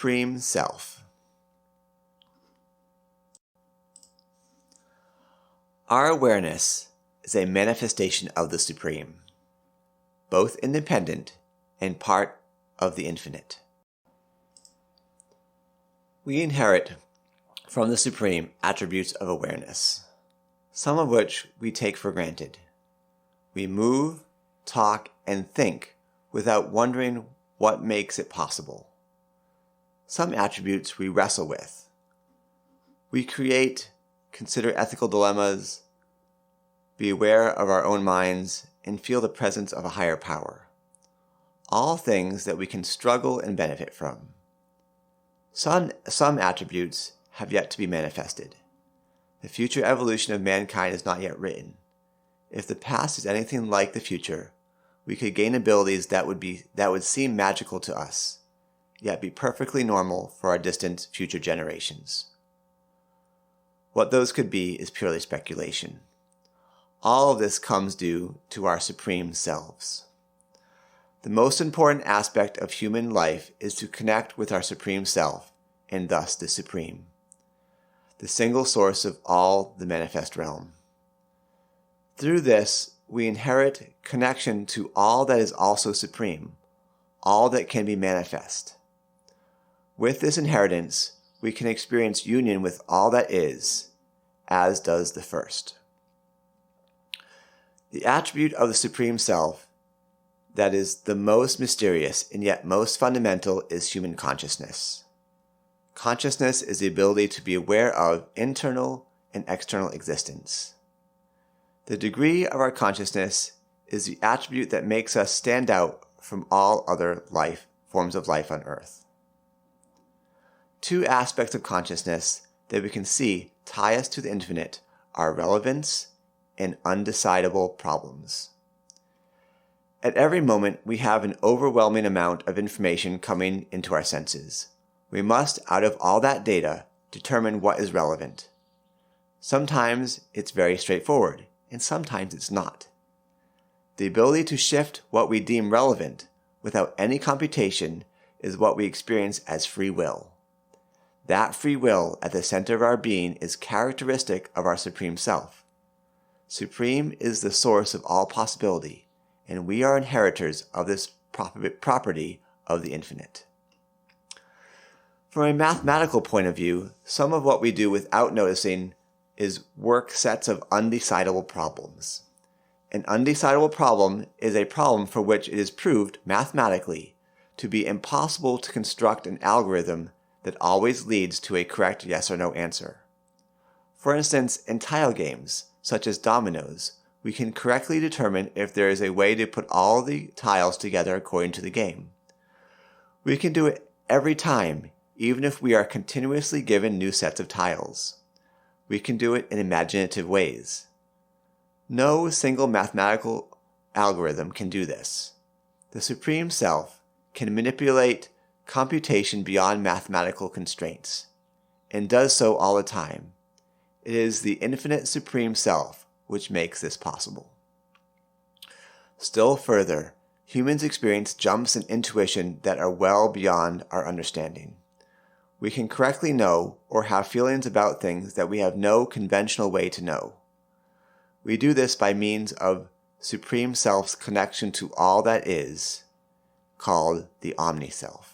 Supreme Self. Our awareness is a manifestation of the Supreme, both independent and part of the infinite. We inherit from the Supreme attributes of awareness, some of which we take for granted. We move, talk, and think without wondering what makes it possible. Some attributes we wrestle with. We create, consider ethical dilemmas, be aware of our own minds, and feel the presence of a higher power. All things that we can struggle and benefit from. Some attributes have yet to be manifested. The future evolution of mankind is not yet written. If the past is anything like the future, we could gain abilities that would seem magical to us, yet be perfectly normal for our distant future generations. What those could be is purely speculation. All of this comes due to our supreme selves. The most important aspect of human life is to connect with our supreme self, and thus the Supreme, the single source of all the manifest realm. Through this, we inherit connection to all that is also supreme, all that can be manifest. With this inheritance, we can experience union with all that is, as does the first. The attribute of the Supreme Self that is the most mysterious and yet most fundamental is human consciousness. Consciousness is the ability to be aware of internal and external existence. The degree of our consciousness is the attribute that makes us stand out from all other forms of life on earth. Two aspects of consciousness that we can see tie us to the infinite are relevance and undecidable problems. At every moment, we have an overwhelming amount of information coming into our senses. We must, out of all that data, determine what is relevant. Sometimes it's very straightforward, and sometimes it's not. The ability to shift what we deem relevant without any computation is what we experience as free will. That free will at the center of our being is characteristic of our Supreme Self. Supreme is the source of all possibility, and we are inheritors of this property of the infinite. From a mathematical point of view, some of what we do without noticing is work sets of undecidable problems. An undecidable problem is a problem for which it is proved mathematically to be impossible to construct an algorithm that always leads to a correct yes or no answer. For instance, in tile games, such as dominoes, we can correctly determine if there is a way to put all the tiles together according to the game. We can do it every time, even if we are continuously given new sets of tiles. We can do it in imaginative ways. No single mathematical algorithm can do this. The Supreme Self can manipulate computation beyond mathematical constraints, and does so all the time. It is the infinite Supreme Self which makes this possible. Still further, humans experience jumps in intuition that are well beyond our understanding. We can correctly know or have feelings about things that we have no conventional way to know. We do this by means of Supreme Self's connection to all that is, called the Omni-Self.